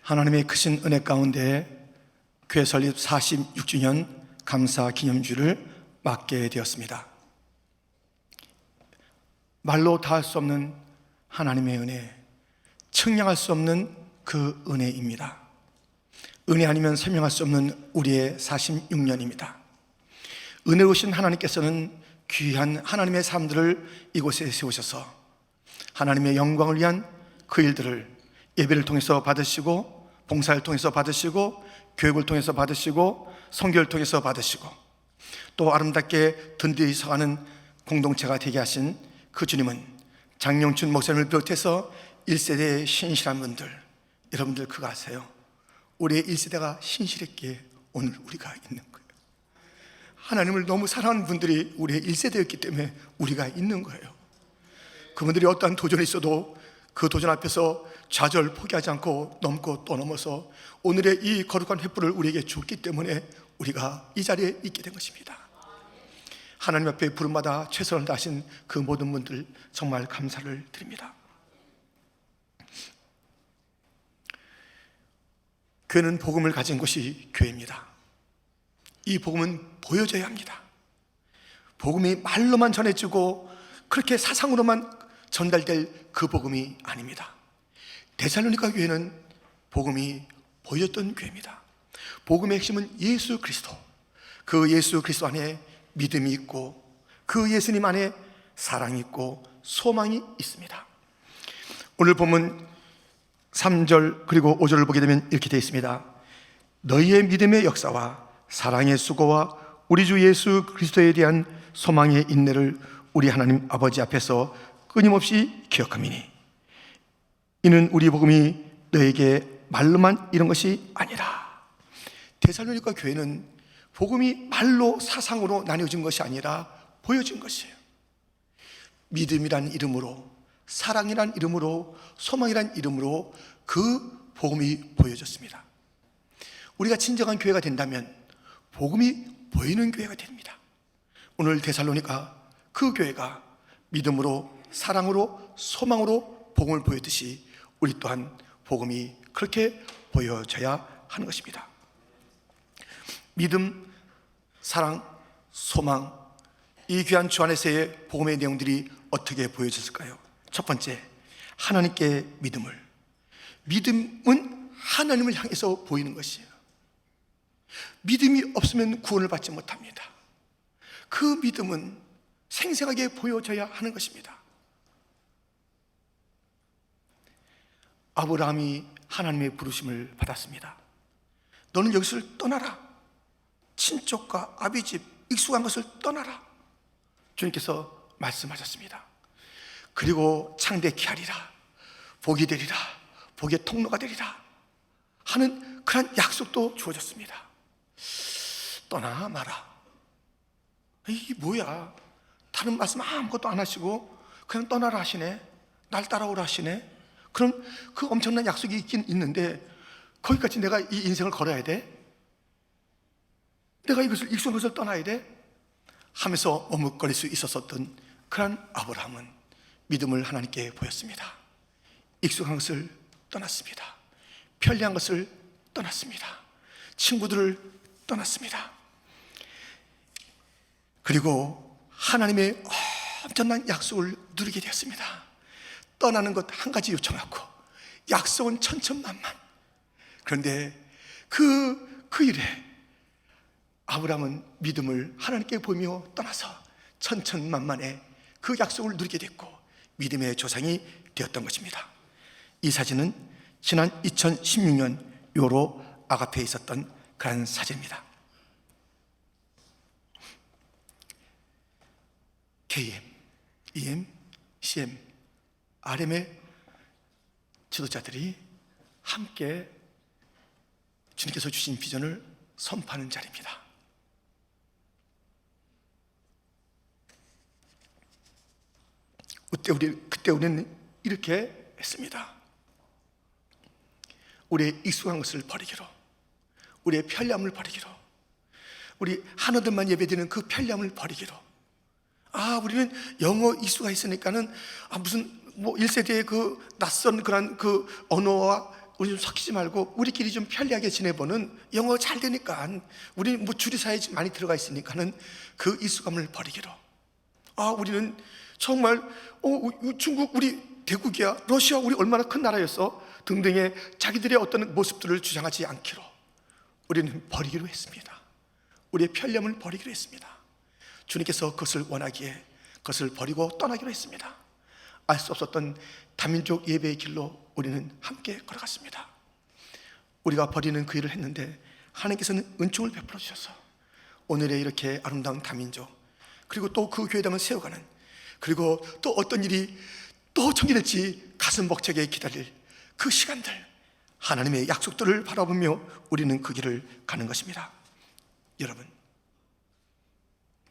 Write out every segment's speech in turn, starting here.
하나님의 크신 은혜 가운데 교회 설립 46주년 감사 기념주를 맡게 되었습니다. 말로 다 할 수 없는 하나님의 은혜, 측량할 수 없는 그 은혜입니다. 은혜 아니면 설명할 수 없는 우리의 46년입니다. 은혜로우신 하나님께서는 귀한 하나님의 사람들을 이곳에 세우셔서 하나님의 영광을 위한 그 일들을 예배를 통해서 받으시고, 봉사를 통해서 받으시고, 교육을 통해서 받으시고, 선교를 통해서 받으시고, 또 아름답게 든든히 서가는 공동체가 되게 하신 그 주님은 장영춘 목사님을 비롯해서 1세대의 신실한 분들, 여러분들 그거 아세요? 우리의 1세대가 신실했기에 오늘 우리가 있는 거예요. 하나님을 너무 사랑하는 분들이 우리의 1세대였기 때문에 우리가 있는 거예요. 그분들이 어떠한 도전이 있어도 그 도전 앞에서 좌절 포기하지 않고 넘고 또 넘어서 오늘의 이 거룩한 횃불을 우리에게 줬기 때문에 우리가 이 자리에 있게 된 것입니다. 하나님 앞에 부름받아 최선을 다하신 그 모든 분들 정말 감사를 드립니다. 교회는 복음을 가진 곳이 교회입니다. 이 복음은 보여져야 합니다. 복음이 말로만 전해지고 그렇게 사상으로만 전달될 그 복음이 아닙니다. 데살로니가 교회는 복음이 보여졌던 교회입니다. 복음의 핵심은 예수 그리스도, 그 예수 그리스도 안에 믿음이 있고 그 예수님 안에 사랑이 있고 소망이 있습니다. 오늘 본문 3절 그리고 5절을 보게 되면 이렇게 되어 있습니다. 너희의 믿음의 역사와 사랑의 수고와 우리 주 예수 그리스도에 대한 소망의 인내를 우리 하나님 아버지 앞에서 끊임없이 기억함이니 이는 우리 복음이 너에게 말로만 이런 것이 아니라. 데살로니가 교회는 복음이 말로 사상으로 나뉘어진 것이 아니라 보여진 것이에요. 믿음이란 이름으로, 사랑이란 이름으로, 소망이란 이름으로 그 복음이 보여졌습니다. 우리가 진정한 교회가 된다면 복음이 보이는 교회가 됩니다. 오늘 데살로니가 그 교회가 믿음으로, 사랑으로, 소망으로 복음을 보였듯이 우리 또한 복음이 그렇게 보여져야 하는 것입니다. 믿음, 사랑, 소망, 이 귀한 주 안에서의 복음의 내용들이 어떻게 보여졌을까요? 첫 번째, 하나님께 믿음을. 믿음은 하나님을 향해서 보이는 것이에요. 믿음이 없으면 구원을 받지 못합니다. 그 믿음은 생생하게 보여져야 하는 것입니다. 아브라함이 하나님의 부르심을 받았습니다. 너는 여기서 떠나라. 친족과 아비집, 익숙한 것을 떠나라. 주님께서 말씀하셨습니다. 그리고 창대케 하리라. 복이 되리라. 복의 통로가 되리라 하는 그런 약속도 주어졌습니다. 떠나 마라. 이게 뭐야? 다른 말씀 아무것도 안 하시고 그냥 떠나라 하시네. 날 따라오라 하시네. 그럼 그 엄청난 약속이 있긴 있는데 거기까지 내가 이 인생을 걸어야 돼? 내가 이것을 익숙한 것을 떠나야 돼? 하면서 머뭇거릴 수 있었던 그런 아브라함은 믿음을 하나님께 보였습니다. 익숙한 것을 떠났습니다. 편리한 것을 떠났습니다. 친구들을 떠났습니다. 그리고 하나님의 엄청난 약속을 누리게 되었습니다. 떠나는 것 한 가지 요청하고 약속은 천천만만. 그런데 그 일에 아브라함은 믿음을 하나님께 보며 떠나서 천천만만의 그 약속을 누리게 됐고 믿음의 조상이 되었던 것입니다. 이 사진은 지난 2016년 요로 아가페에 있었던 그런 사진입니다. KM, EM, CM, RM의 지도자들이 함께 주님께서 주신 비전을 선포하는 자리입니다. 그때 우리는 이렇게 했습니다. 우리의 익숙한 것을 버리기로, 우리의 편리함을 버리기로, 우리 한어들만 예배드리는 그 편리함을 버리기로. 우리는 영어 이수가 있으니까는 무슨 1세대의 그 낯선 그런 그 언어와 우리 좀 섞이지 말고 우리끼리 좀 편리하게 지내보는, 영어 잘 되니까 우리 뭐 주류사에 많이 들어가 있으니까는 그 이수감을 버리기로. 우리는 정말 중국 우리 대국이야, 러시아 우리 얼마나 큰 나라였어 등등의 자기들의 어떤 모습들을 주장하지 않기로 우리는 버리기로 했습니다. 우리의 편리함을 버리기로 했습니다. 주님께서 그것을 원하기에 그것을 버리고 떠나기로 했습니다. 알 수 없었던 다민족 예배의 길로 우리는 함께 걸어갔습니다. 우리가 버리는 그 일을 했는데 하나님께서는 은총을 베풀어 주셔서 오늘의 이렇게 아름다운 다민족, 그리고 또 그 교회당을 세워가는, 그리고 또 어떤 일이 또 전개될지 가슴 벅차게 기다릴 그 시간들, 하나님의 약속들을 바라보며 우리는 그 길을 가는 것입니다. 여러분,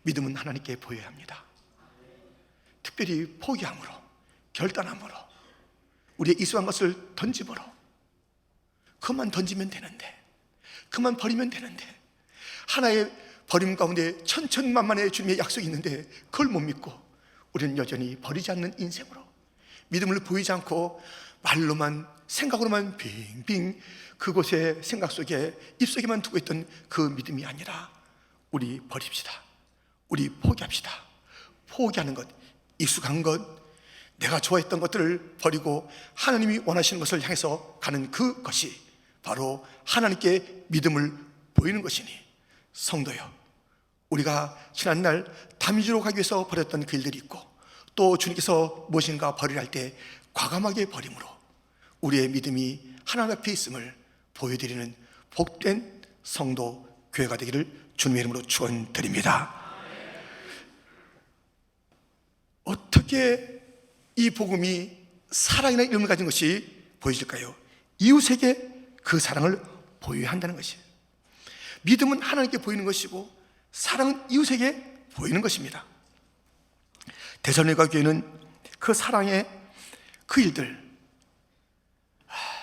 믿음은 하나님께 보여야 합니다. 특별히 포기함으로, 결단함으로, 우리의 이수한 것을 던짐으로. 그것만 던지면 되는데, 그만 버리면 되는데, 하나의 버림 가운데 천천만만의 주님의 약속이 있는데 그걸 못 믿고 우리는 여전히 버리지 않는 인생으로, 믿음을 보이지 않고 말로만, 생각으로만 빙빙 그곳에 생각 속에, 입속에만 두고 있던 그 믿음이 아니라 우리 버립시다. 우리 포기합시다. 포기하는 것, 익숙한 것, 내가 좋아했던 것들을 버리고 하나님이 원하시는 것을 향해서 가는 그것이 바로 하나님께 믿음을 보이는 것이니, 성도여, 우리가 지난날 다민족으로 가기 위해서 버렸던 그 일들이 있고, 또 주님께서 무엇인가 버리라 할 때 과감하게 버림으로 우리의 믿음이 하나님 앞에 있음을 보여드리는 복된 성도, 교회가 되기를 주님의 이름으로 축원드립니다. 어떻게 이 복음이 사랑이라는 이름을 가진 것이 보여질까요? 이웃에게 그 사랑을 보여야 한다는 것이에요. 믿음은 하나님께 보이는 것이고 사랑은 이웃에게 보이는 것입니다. 데살로니가 교회는 그 사랑의 그 일들,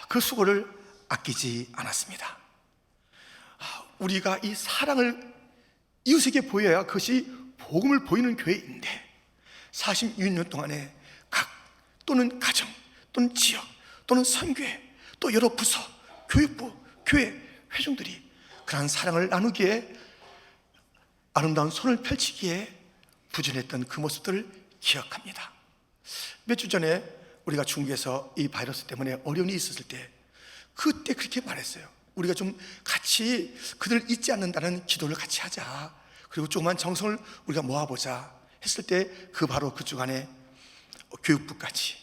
그 수고를 아끼지 않았습니다. 우리가 이 사랑을 이웃에게 보여야 그것이 복음을 보이는 교회인데, 46년 동안에 각 또는 가정 또는 지역 또는 선교회 또 여러 부서, 교육부, 교회, 회중들이 그러한 사랑을 나누기에, 아름다운 손을 펼치기에 부진했던 그 모습들을 기억합니다. 몇 주 전에 우리가 중국에서 이 바이러스 때문에 어려움이 있었을 때 그때 그렇게 말했어요. 우리가 좀 같이 그들을 잊지 않는다는 기도를 같이 하자, 그리고 조그만 정성을 우리가 모아보자 했을 때 그 바로 그 주간에 교육부까지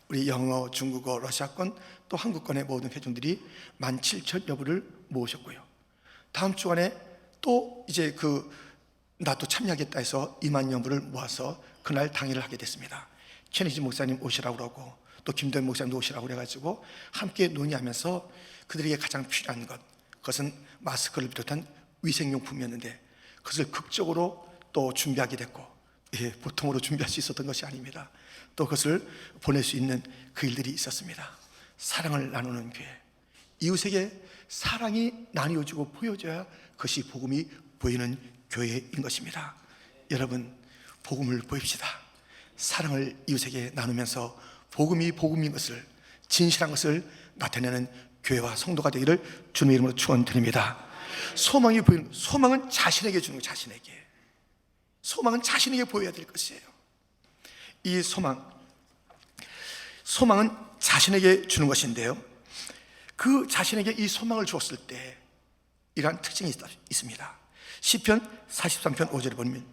우리 영어, 중국어, 러시아권 또 한국권의 모든 회중들이 17,000여 부를 모으셨고요. 다음 주간에 또 이제 나도 참여하겠다 해서 20,000여 부를 모아서 그날 당일을 하게 됐습니다. 케니지 목사님 오시라고 그러고 또 김도현 목사님도 오시라고 그래가지고 함께 논의하면서 그들에게 가장 필요한 것, 그것은 마스크를 비롯한 위생용품이었는데 그것을 극적으로 또 준비하게 됐고, 보통으로 준비할 수 있었던 것이 아닙니다. 또 그것을 보낼 수 있는 그 일들이 있었습니다. 사랑을 나누는 교회, 이웃에게 사랑이 나뉘어지고 보여져야 그것이 복음이 보이는 교회인 것입니다. 여러분, 복음을 보입시다. 사랑을 이웃에게 나누면서 복음이 복음인 것을, 진실한 것을 나타내는 교회와 성도가 되기를 주님의 이름으로 축원드립니다. 소망이 보이는, 소망은 자신에게 주는 거예요. 자신에게. 소망은 자신에게 보여야 될 것이에요. 이 소망은 자신에게 주는 것인데요, 그 자신에게 이 소망을 주었을 때 이러한 특징이 있습니다. 시편 43편 5절에 보면,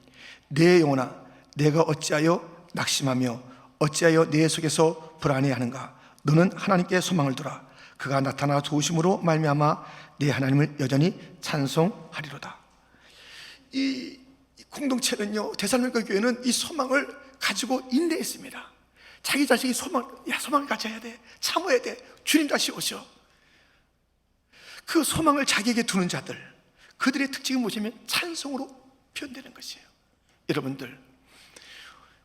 내 영혼아 내가 어찌하여 낙심하며 어찌하여 내 속에서 불안해하는가. 너는 하나님께 소망을 두라. 그가 나타나 도우심으로 말미암아 내 하나님을 여전히 찬송하리로다. 이 공동체는요, 데살로니가 교회는 이 소망을 가지고 인내했습니다. 자기 자신이 소망을 가져야 돼, 참아야 돼, 주님 다시 오셔. 그 소망을 자기에게 두는 자들, 그들의 특징이 뭐냐면 찬송으로 표현되는 것이에요. 여러분들,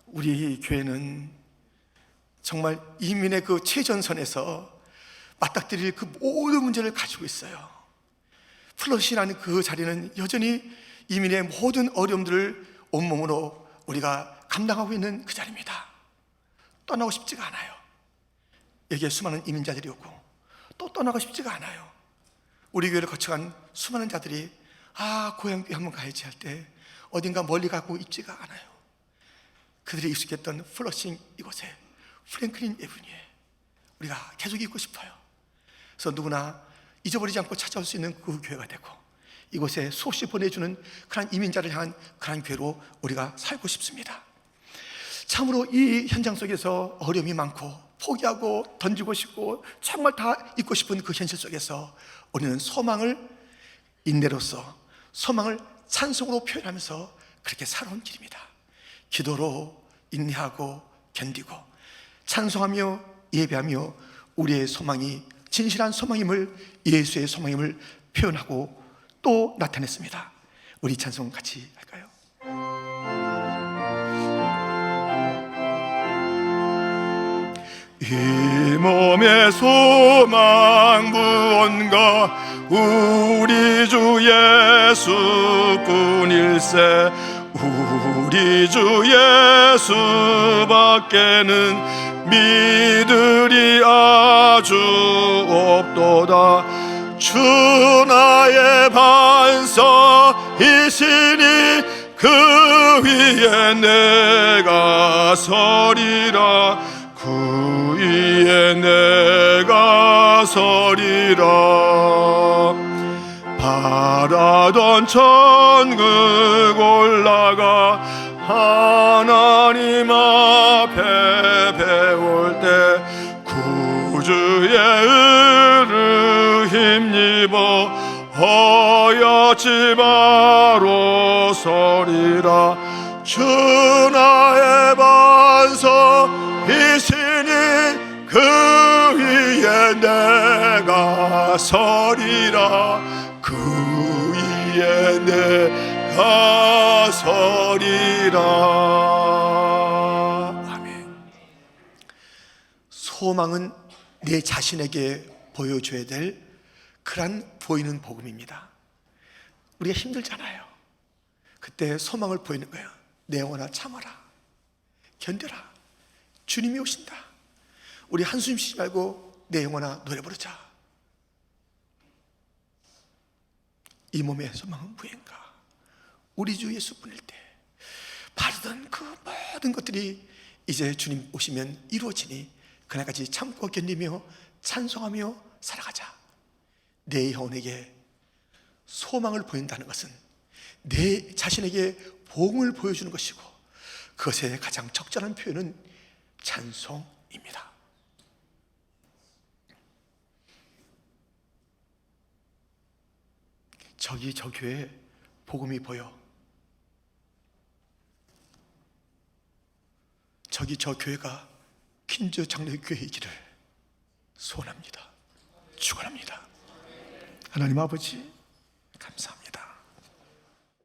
우리 교회는 정말 이민의 그 최전선에서 맞닥뜨릴 그 모든 문제를 가지고 있어요. 플러시라는 그 자리는 여전히 이민의 모든 어려움들을 온몸으로 우리가 감당하고 있는 그 자리입니다. 떠나고 싶지가 않아요. 여기에 수많은 이민자들이 오고 또 떠나고 싶지가 않아요. 우리 교회를 거쳐간 수많은 자들이 고향교회 한번 가야지 할 때 어딘가 멀리 가고 있지가 않아요. 그들이 익숙했던 플러싱 이곳에, 프랭클린 에브뉴에 우리가 계속 있고 싶어요. 그래서 누구나 잊어버리지 않고 찾아올 수 있는 그 교회가 되고, 이곳에 수없이 보내주는 그런 이민자를 향한 그런 교회로 우리가 살고 싶습니다. 참으로 이 현장 속에서 어려움이 많고 포기하고 던지고 싶고 정말 다 잊고 싶은 그 현실 속에서 우리는 소망을 인내로서, 소망을 찬송으로 표현하면서 그렇게 살아온 길입니다. 기도로 인내하고 견디고 찬송하며 예배하며 우리의 소망이 진실한 소망임을, 예수의 소망임을 표현하고 또 나타냈습니다. 우리 찬송 같이 할까요? 이 몸의 소망 무언가 우리 주 예수뿐일세. 우리 주 예수밖에는 믿으리 아주 없도다. 주 나의 반석이시니 그 위에 내가 서리라. 그 위에 내가 서리라. 바라던 천국 올라가 하나님 앞에 배울 때 구주의 의를 힘입어 허옇지 바로 서리라. 주 나의 반석이시니 그 위에 내가 서리라. 그 위에 내가 서리라. 아멘. 소망은 내 자신에게 보여줘야 될 그런 보이는 복음입니다. 우리가 힘들잖아요. 그때 소망을 보이는 거예요. 내 영혼아 참아라, 견뎌라, 주님이 오신다. 우리 한숨 쉬지 말고 내 영혼아 노래 부르자. 이 몸의 소망은 무엇인가? 우리 주 예수뿐일 때 바르던 그 모든 것들이 이제 주님 오시면 이루어지니 그날까지 참고 견디며 찬송하며 살아가자. 내 영혼에게 소망을 보인다는 것은 내 자신에게 복음을 보여주는 것이고, 그것의 가장 적절한 표현은 찬송입니다. 저기 저 교회에 복음이 보여. 저기 저 교회가 퀸즈 장로의 교회이기를 소원합니다. 축원합니다. 하나님 아버지,